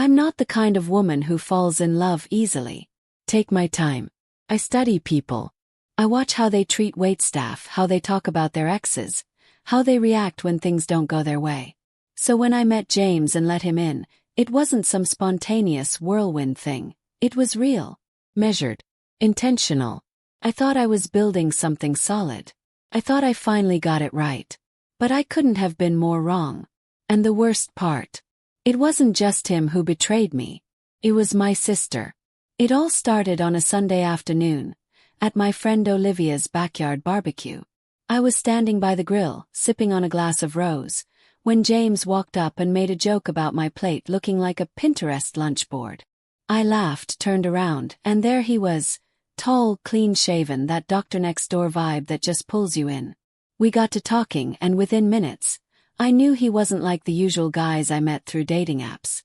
I'm not the kind of woman who falls in love easily. Take my time. I study people. I watch how they treat waitstaff, how they talk about their exes, how they react when things don't go their way. So when I met James and let him in, it wasn't some spontaneous whirlwind thing. It was real, measured, intentional. I thought I was building something solid. I thought I finally got it right. But I couldn't have been more wrong. And the worst part, it wasn't just him who betrayed me. It was my sister. It all started on a Sunday afternoon, at my friend Olivia's backyard barbecue. I was standing by the grill, sipping on a glass of rose, when James walked up and made a joke about my plate looking like a Pinterest lunchboard. I laughed, turned around, and there he was, tall, clean-shaven, that Doctor Next Door vibe that just pulls you in. We got to talking, and within minutes, I knew he wasn't like the usual guys I met through dating apps.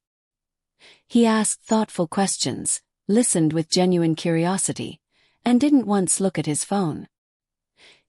He asked thoughtful questions, listened with genuine curiosity, and didn't once look at his phone.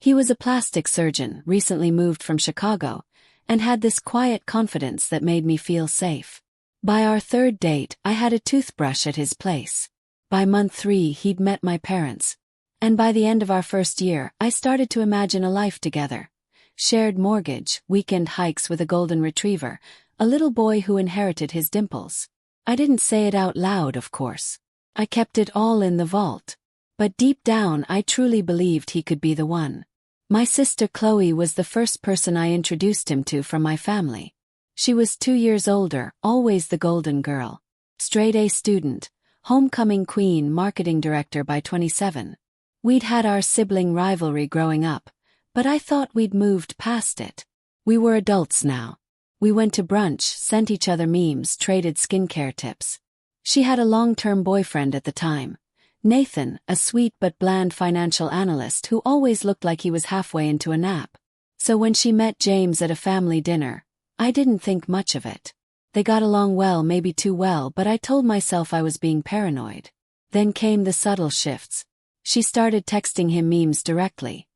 He was a plastic surgeon, recently moved from Chicago, and had this quiet confidence that made me feel safe. By our third date, I had a toothbrush at his place. By month 3, he'd met my parents. And by the end of our first year, I started to imagine a life together. Shared mortgage, weekend hikes with a golden retriever, a little boy who inherited his dimples. I didn't say it out loud, of course. I kept it all in the vault. But deep down, I truly believed he could be the one. My sister Chloe was the first person I introduced him to from my family. She was 2 years older, always the golden girl. Straight-A student, homecoming queen, marketing director by 27. We'd had our sibling rivalry growing up, but I thought we'd moved past it. We were adults now. We went to brunch, sent each other memes, traded skincare tips. She had a long-term boyfriend at the time, Nathan, a sweet but bland financial analyst who always looked like he was halfway into a nap. So when she met James at a family dinner, I didn't think much of it. They got along well, maybe too well, but I told myself I was being paranoid. Then came the subtle shifts. She started texting him memes directly.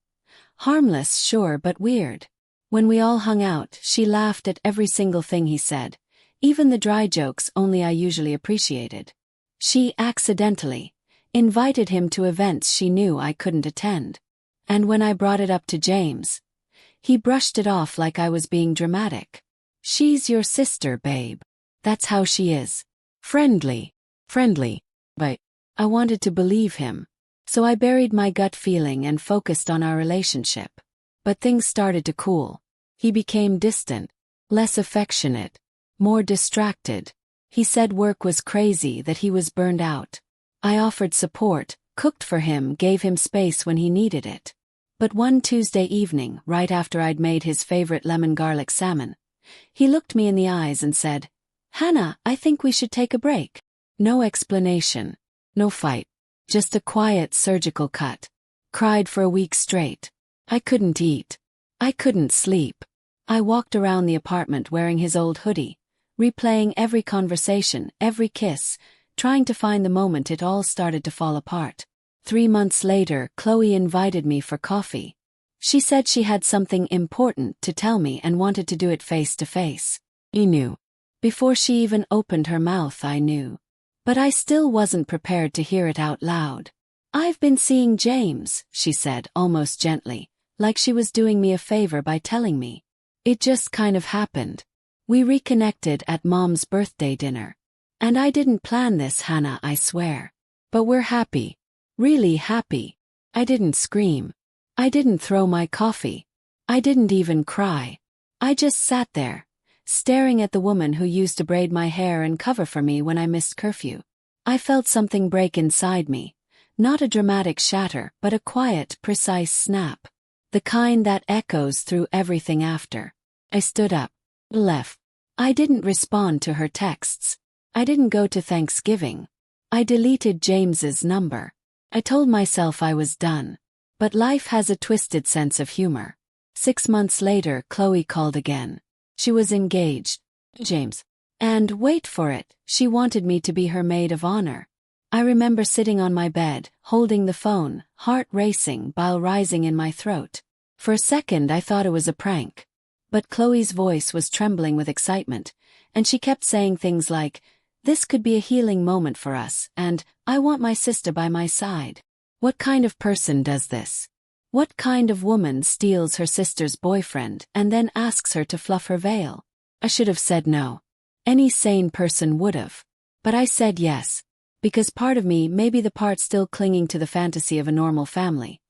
Harmless, sure, but weird. When we all hung out, she laughed at every single thing he said, even the dry jokes only I usually appreciated. She, accidentally, invited him to events she knew I couldn't attend. And when I brought it up to James, he brushed it off like I was being dramatic. She's your sister, babe. That's how she is. Friendly. But I wanted to believe him. So I buried my gut feeling and focused on our relationship. But things started to cool. He became distant, less affectionate, more distracted. He said work was crazy, that he was burned out. I offered support, cooked for him, gave him space when he needed it. But one Tuesday evening, right after I'd made his favorite lemon garlic salmon, he looked me in the eyes and said, "Hannah, I think we should take a break." No explanation. No fight. Just a quiet surgical cut. Cried for a week straight. I couldn't eat. I couldn't sleep. I walked around the apartment wearing his old hoodie, replaying every conversation, every kiss, trying to find the moment it all started to fall apart. 3 months later, Chloe invited me for coffee. She said she had something important to tell me and wanted to do it face to face. I knew. Before she even opened her mouth, I knew. But I still wasn't prepared to hear it out loud. "I've been seeing James," she said, almost gently, like she was doing me a favor by telling me. It just kind of happened. We reconnected at Mom's birthday dinner. And I didn't plan this, Hannah, I swear. But we're happy. Really happy. I didn't scream. I didn't throw my coffee. I didn't even cry. I just sat there, staring at the woman who used to braid my hair and cover for me when I missed curfew. I felt something break inside me. Not a dramatic shatter, but a quiet, precise snap. The kind that echoes through everything after. I stood up. Left. I didn't respond to her texts. I didn't go to Thanksgiving. I deleted James's number. I told myself I was done. But life has a twisted sense of humor. 6 months later, Chloe called again. She was engaged. James. And wait for it, she wanted me to be her maid of honor. I remember sitting on my bed, holding the phone, heart racing, bile rising in my throat. For a second I thought it was a prank. But Chloe's voice was trembling with excitement, and she kept saying things like, This could be a healing moment for us, and I want my sister by my side. What kind of person does this? What kind of woman steals her sister's boyfriend and then asks her to fluff her veil? I should have said no. Any sane person would have. But I said yes. Because part of me, maybe the part still clinging to the fantasy of a normal family,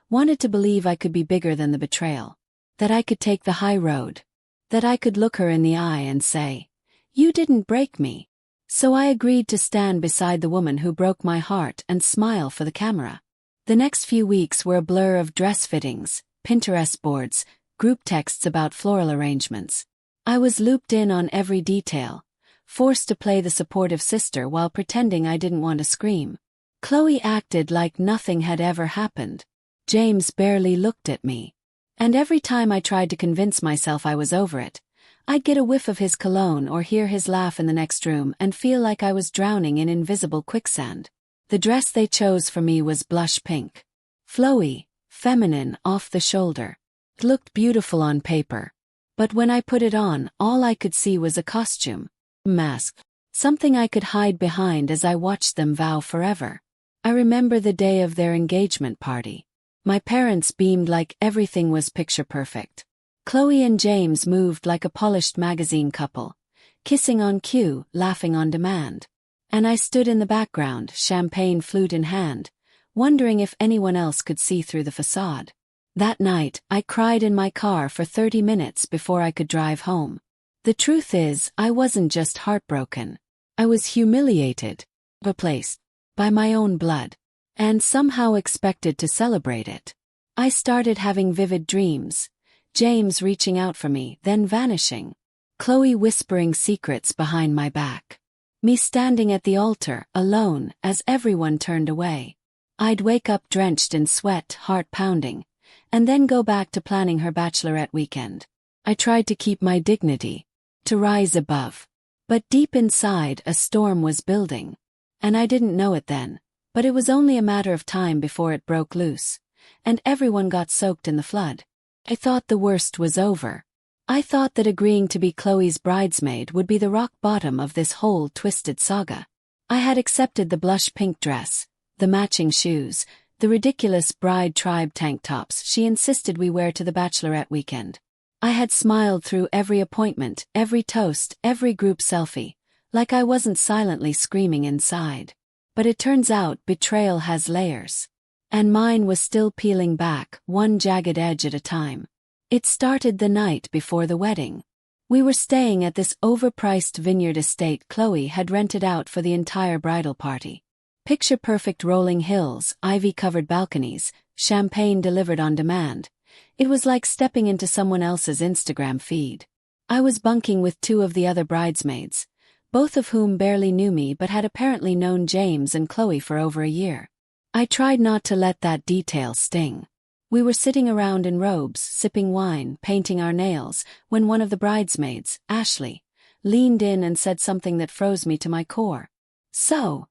wanted to believe I could be bigger than the betrayal. That I could take the high road. That I could look her in the eye and say, "You didn't break me." So I agreed to stand beside the woman who broke my heart and smile for the camera. The next few weeks were a blur of dress fittings, Pinterest boards, group texts about floral arrangements. I was looped in on every detail, forced to play the supportive sister while pretending I didn't want to scream. Chloe acted like nothing had ever happened. James barely looked at me. And every time I tried to convince myself I was over it, I'd get a whiff of his cologne or hear his laugh in the next room and feel like I was drowning in invisible quicksand. The dress they chose for me was blush pink. Flowy, feminine, off the shoulder. It looked beautiful on paper. But when I put it on, all I could see was a costume. Mask. Something I could hide behind as I watched them vow forever. I remember the day of their engagement party. My parents beamed like everything was picture perfect. Chloe and James moved like a polished magazine couple, kissing on cue, laughing on demand. And I stood in the background, champagne flute in hand, wondering if anyone else could see through the facade. That night, I cried in my car for 30 minutes before I could drive home. The truth is, I wasn't just heartbroken. I was humiliated, replaced by my own blood, and somehow expected to celebrate it. I started having vivid dreams, James reaching out for me, then vanishing. Chloe whispering secrets behind my back. Me standing at the altar, alone, as everyone turned away. I'd wake up drenched in sweat, heart pounding, and then go back to planning her bachelorette weekend. I tried to keep my dignity, to rise above. But deep inside, a storm was building. And I didn't know it then, but it was only a matter of time before it broke loose, and everyone got soaked in the flood. I thought the worst was over. I thought that agreeing to be Chloe's bridesmaid would be the rock bottom of this whole twisted saga. I had accepted the blush pink dress, the matching shoes, the ridiculous bride tribe tank tops she insisted we wear to the bachelorette weekend. I had smiled through every appointment, every toast, every group selfie, like I wasn't silently screaming inside. But it turns out betrayal has layers. And mine was still peeling back, one jagged edge at a time. It started the night before the wedding. We were staying at this overpriced vineyard estate Chloe had rented out for the entire bridal party. Picture-perfect rolling hills, ivy-covered balconies, champagne delivered on demand. It was like stepping into someone else's Instagram feed. I was bunking with two of the other bridesmaids, both of whom barely knew me but had apparently known James and Chloe for over a year. I tried not to let that detail sting. We were sitting around in robes, sipping wine, painting our nails, when one of the bridesmaids, Ashley, leaned in and said something that froze me to my core. "So,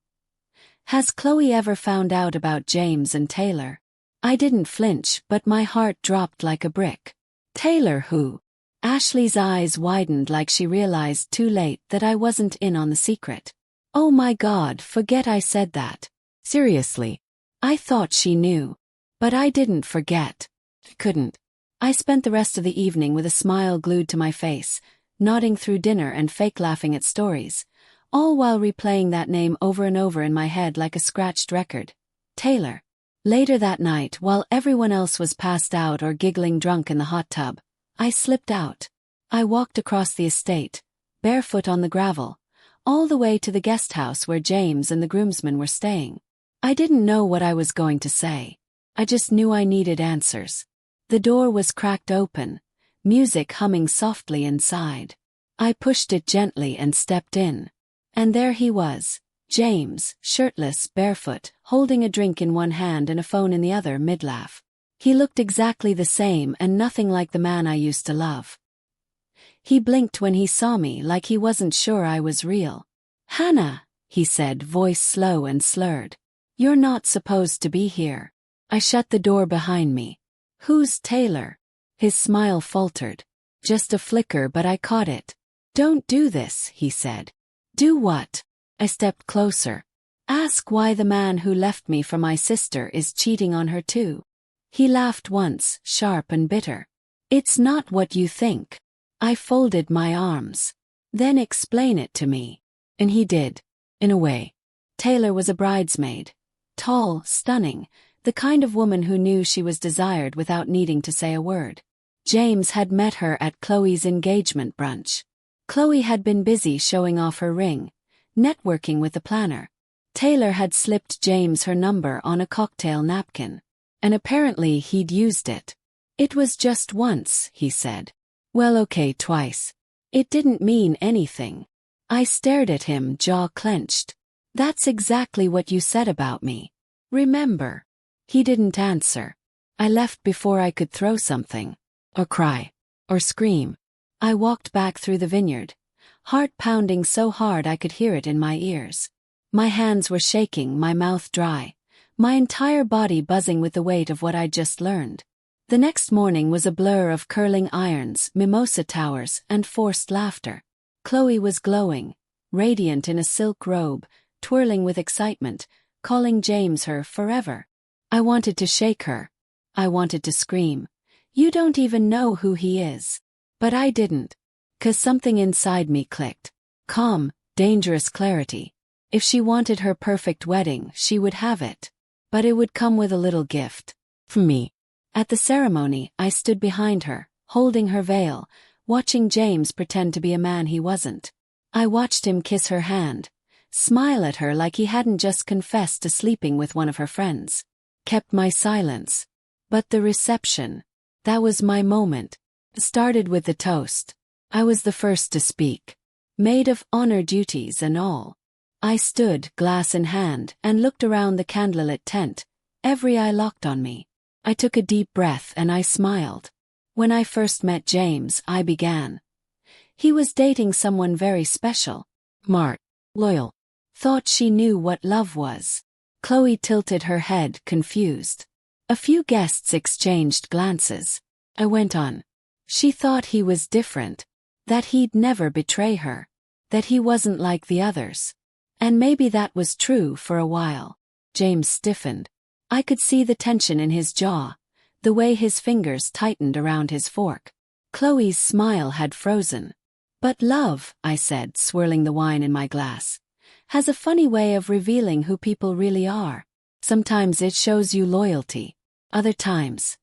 has Chloe ever found out about James and Taylor?" I didn't flinch, but my heart dropped like a brick. "Taylor who?" Ashley's eyes widened like she realized too late that I wasn't in on the secret. Oh my God, forget I said that. Seriously. I thought she knew. But I didn't forget. Couldn't. I spent the rest of the evening with a smile glued to my face, nodding through dinner and fake laughing at stories, all while replaying that name over and over in my head like a scratched record. Taylor. Later that night, while everyone else was passed out or giggling drunk in the hot tub, I slipped out. I walked across the estate, barefoot on the gravel, all the way to the guest house where James and the groomsmen were staying. I didn't know what I was going to say. I just knew I needed answers. The door was cracked open, music humming softly inside. I pushed it gently and stepped in. And there he was, James, shirtless, barefoot, holding a drink in one hand and a phone in the other mid-laugh. He looked exactly the same and nothing like the man I used to love. He blinked when he saw me like he wasn't sure I was real. "Hannah," he said, voice slow and slurred. "You're not supposed to be here." I shut the door behind me. "Who's Taylor?" His smile faltered. Just a flicker, but I caught it. "Don't do this," he said. "Do what?" I stepped closer. Ask why the man who left me for my sister is cheating on her too. He laughed once, sharp and bitter. It's not what you think. I folded my arms. Then explain it to me. And he did. In a way. Taylor was a bridesmaid. Tall, stunning, the kind of woman who knew she was desired without needing to say a word. James had met her at Chloe's engagement brunch. Chloe had been busy showing off her ring, networking with the planner. Taylor had slipped James her number on a cocktail napkin. And apparently he'd used it. It was just once, he said. Well, okay, twice. It didn't mean anything. I stared at him, jaw clenched. That's exactly what you said about me. Remember? He didn't answer. I left before I could throw something. Or cry. Or scream. I walked back through the vineyard, heart pounding so hard I could hear it in my ears. My hands were shaking, my mouth dry, my entire body buzzing with the weight of what I'd just learned. The next morning was a blur of curling irons, mimosa towers, and forced laughter. Chloe was glowing, radiant in a silk robe, twirling with excitement, calling James her forever. I wanted to shake her. I wanted to scream. You don't even know who he is. But I didn't. 'Cause something inside me clicked. Calm, dangerous clarity. If she wanted her perfect wedding, she would have it. But it would come with a little gift. From me. At the ceremony, I stood behind her, holding her veil, watching James pretend to be a man he wasn't. I watched him kiss her hand, smile at her like he hadn't just confessed to sleeping with one of her friends. Kept my silence. But the reception. That was my moment. Started with the toast. I was the first to speak. Maid of honor duties and all. I stood, glass in hand, and looked around the candlelit tent, every eye locked on me. I took a deep breath and I smiled. When I first met James, I began. He was dating someone very special. Smart. Loyal. Thought she knew what love was. Chloe tilted her head, confused. A few guests exchanged glances. I went on. She thought he was different. That he'd never betray her. That he wasn't like the others. And maybe that was true for a while. James stiffened. I could see the tension in his jaw, the way his fingers tightened around his fork. Chloe's smile had frozen. But love, I said, swirling the wine in my glass, has a funny way of revealing who people really are. Sometimes it shows you loyalty. Other times,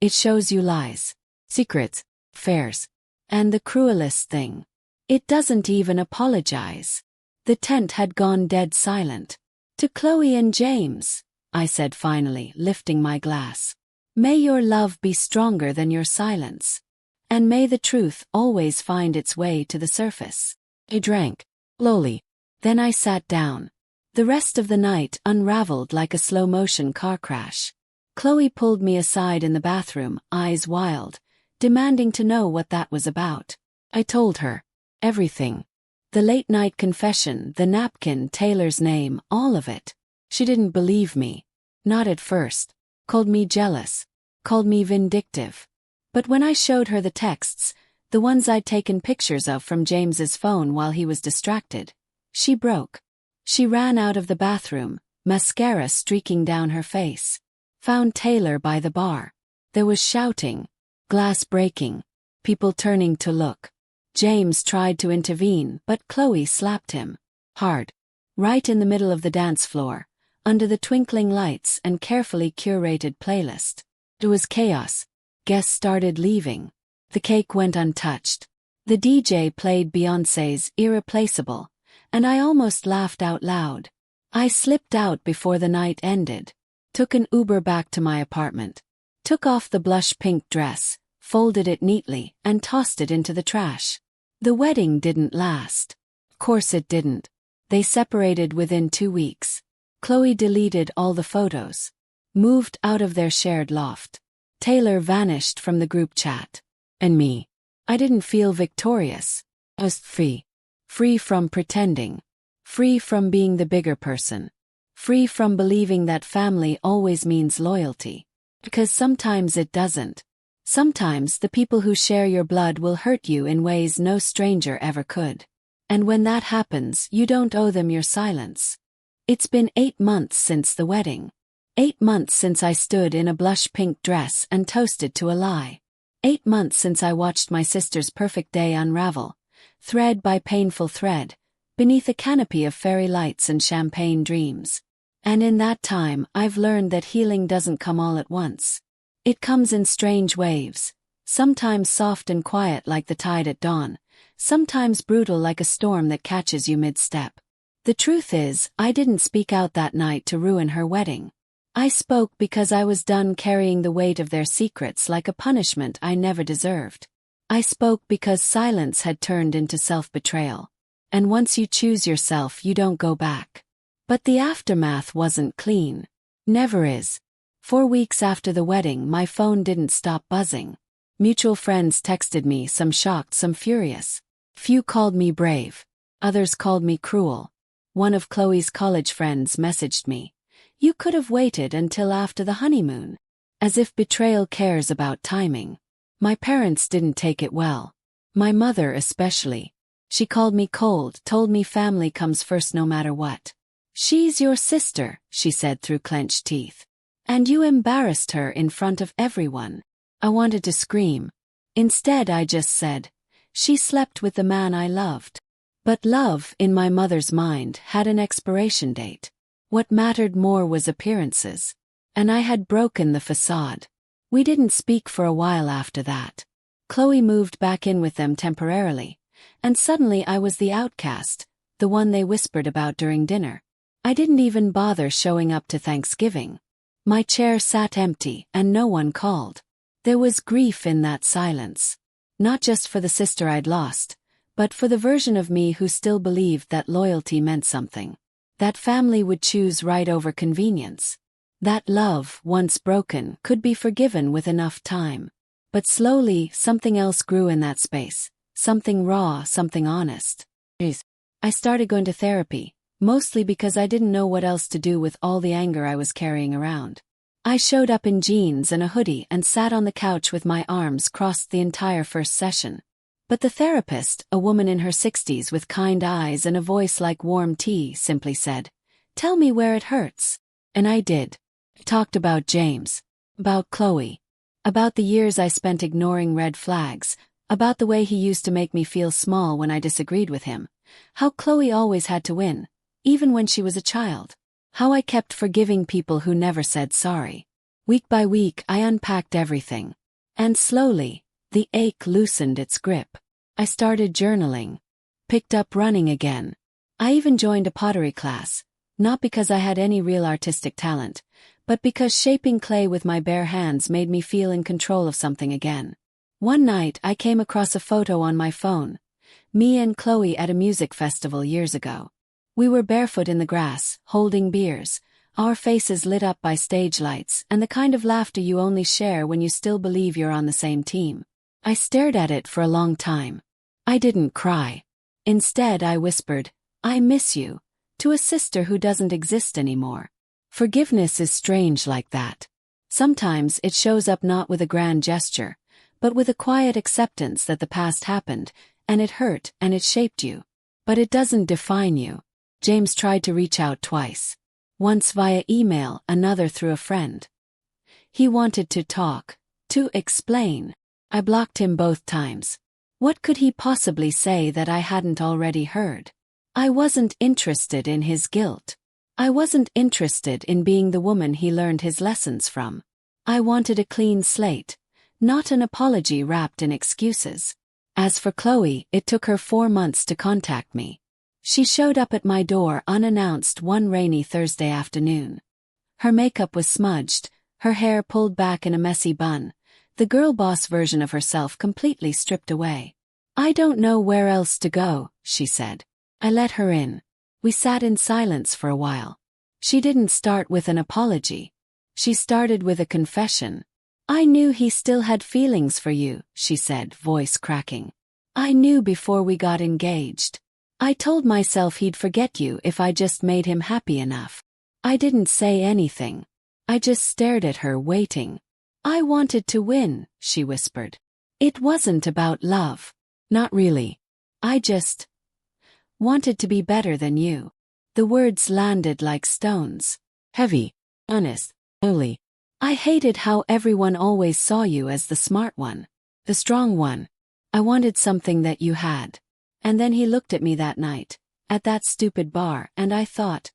it shows you lies, secrets, affairs, and the cruelest thing. It doesn't even apologize. The tent had gone dead silent. To Chloe and James, I said finally, lifting my glass. May your love be stronger than your silence. And may the truth always find its way to the surface. I drank, slowly. Then I sat down. The rest of the night unraveled like a slow-motion car crash. Chloe pulled me aside in the bathroom, eyes wild, demanding to know what that was about. I told her. Everything. The late-night confession, the napkin, Taylor's name, all of it. She didn't believe me. Not at first. Called me jealous. Called me vindictive. But when I showed her the texts, the ones I'd taken pictures of from James's phone while he was distracted, she broke. She ran out of the bathroom, mascara streaking down her face. Found Taylor by the bar. There was shouting, glass breaking, people turning to look. James tried to intervene, but Chloe slapped him. Hard. Right in the middle of the dance floor, under the twinkling lights and carefully curated playlist. It was chaos. Guests started leaving. The cake went untouched. The DJ played Beyoncé's Irreplaceable, and I almost laughed out loud. I slipped out before the night ended. Took an Uber back to my apartment. Took off the blush pink dress, folded it neatly, and tossed it into the trash. The wedding didn't last. Of course it didn't. They separated within 2 weeks. Chloe deleted all the photos. Moved out of their shared loft. Taylor vanished from the group chat. And me. I didn't feel victorious. I was free. Free from pretending. Free from being the bigger person. Free from believing that family always means loyalty. Because sometimes it doesn't. Sometimes the people who share your blood will hurt you in ways no stranger ever could. And when that happens, you don't owe them your silence. It's been 8 months since the wedding. 8 months since I stood in a blush pink dress and toasted to a lie. 8 months since I watched my sister's perfect day unravel, thread by painful thread, beneath a canopy of fairy lights and champagne dreams. And in that time, I've learned that healing doesn't come all at once. It comes in strange waves, sometimes soft and quiet like the tide at dawn, sometimes brutal like a storm that catches you mid-step. The truth is, I didn't speak out that night to ruin her wedding. I spoke because I was done carrying the weight of their secrets like a punishment I never deserved. I spoke because silence had turned into self-betrayal. And once you choose yourself, you don't go back. But the aftermath wasn't clean. Never is. 4 weeks after the wedding, my phone didn't stop buzzing. Mutual friends texted me, some shocked, some furious. Few called me brave. Others called me cruel. One of Chloe's college friends messaged me, "You could have waited until after the honeymoon." As if betrayal cares about timing. My parents didn't take it well. My mother especially. She called me cold, told me family comes first no matter what. "She's your sister," she said through clenched teeth. "And you embarrassed her in front of everyone." I wanted to scream. Instead I just said, "She slept with the man I loved." But love, in my mother's mind, had an expiration date. What mattered more was appearances. And I had broken the facade. We didn't speak for a while after that. Chloe moved back in with them temporarily. And suddenly I was the outcast, the one they whispered about during dinner. I didn't even bother showing up to Thanksgiving. My chair sat empty and no one called. There was grief in that silence. Not just for the sister I'd lost, but for the version of me who still believed that loyalty meant something. That family would choose right over convenience. That love, once broken, could be forgiven with enough time. But slowly, something else grew in that space. Something raw, something honest. I started going to therapy, mostly because I didn't know what else to do with all the anger I was carrying around. I showed up in jeans and a hoodie and sat on the couch with my arms crossed the entire first session. But the therapist, a woman in her 60s with kind eyes and a voice like warm tea, simply said, "Tell me where it hurts." And I did. Talked about James. About Chloe. About the years I spent ignoring red flags. About the way he used to make me feel small when I disagreed with him. How Chloe always had to win, even when she was a child. How I kept forgiving people who never said sorry. Week by week, I unpacked everything. And slowly, the ache loosened its grip. I started journaling. Picked up running again. I even joined a pottery class, not because I had any real artistic talent, but because shaping clay with my bare hands made me feel in control of something again. One night I came across a photo on my phone. Me and Chloe at a music festival years ago. We were barefoot in the grass, holding beers, our faces lit up by stage lights and the kind of laughter you only share when you still believe you're on the same team. I stared at it for a long time. I didn't cry. Instead I whispered, "I miss you," to a sister who doesn't exist anymore. Forgiveness is strange like that. Sometimes it shows up not with a grand gesture, but with a quiet acceptance that the past happened, and it hurt, and it shaped you. But it doesn't define you. James tried to reach out twice. Once via email, another through a friend. He wanted to talk, to explain. I blocked him both times. What could he possibly say that I hadn't already heard? I wasn't interested in his guilt. I wasn't interested in being the woman he learned his lessons from. I wanted a clean slate, not an apology wrapped in excuses. As for Chloe, it took her 4 months to contact me. She showed up at my door unannounced one rainy Thursday afternoon. Her makeup was smudged, her hair pulled back in a messy bun, the girl boss version of herself completely stripped away. "I don't know where else to go," she said. I let her in. We sat in silence for a while. She didn't start with an apology. She started with a confession. "I knew he still had feelings for you," she said, voice cracking. "I knew before we got engaged. I told myself he'd forget you if I just made him happy enough." I didn't say anything. I just stared at her, waiting. "I wanted to win," she whispered. "It wasn't about love." "Not really. I just Wanted to be better than you. The words landed like stones. Heavy. Honest. Only. I hated how everyone always saw you as the smart one. The strong one. I wanted something that you had. And then he looked at me that night, at that stupid bar, and I thought.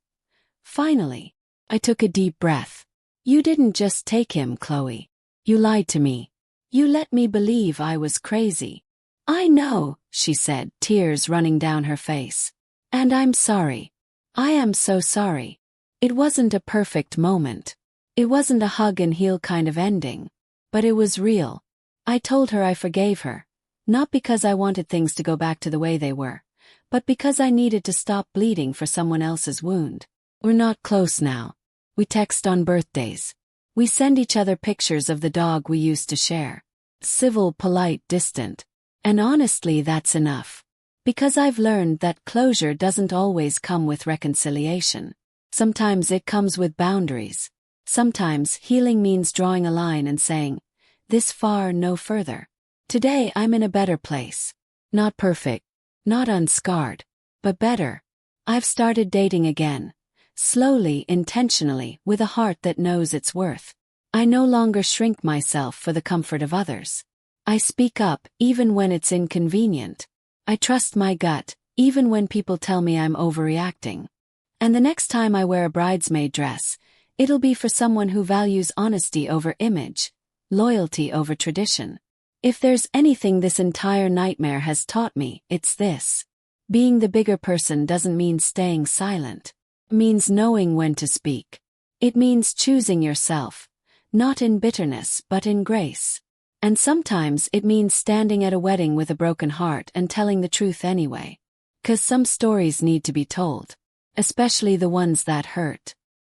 Finally. I took a deep breath. You didn't just take him, Chloe. You lied to me. You let me believe I was crazy. I know, she said, tears running down her face. And I'm sorry. I am so sorry. It wasn't a perfect moment. It wasn't a hug and heal kind of ending. But it was real. I told her I forgave her. Not because I wanted things to go back to the way they were, but because I needed to stop bleeding for someone else's wound. We're not close now. We text on birthdays. We send each other pictures of the dog we used to share. Civil, polite, distant. And honestly, that's enough. Because I've learned that closure doesn't always come with reconciliation. Sometimes it comes with boundaries. Sometimes healing means drawing a line and saying, this far, no further. Today I'm in a better place. Not perfect. Not unscarred. But better. I've started dating again. Slowly, intentionally, with a heart that knows its worth. I no longer shrink myself for the comfort of others. I speak up, even when it's inconvenient. I trust my gut, even when people tell me I'm overreacting. And the next time I wear a bridesmaid dress, it'll be for someone who values honesty over image, loyalty over tradition. If there's anything this entire nightmare has taught me, it's this. Being the bigger person doesn't mean staying silent. It means knowing when to speak. It means choosing yourself, not in bitterness but in grace. And sometimes it means standing at a wedding with a broken heart and telling the truth anyway. 'Cause some stories need to be told. Especially the ones that hurt.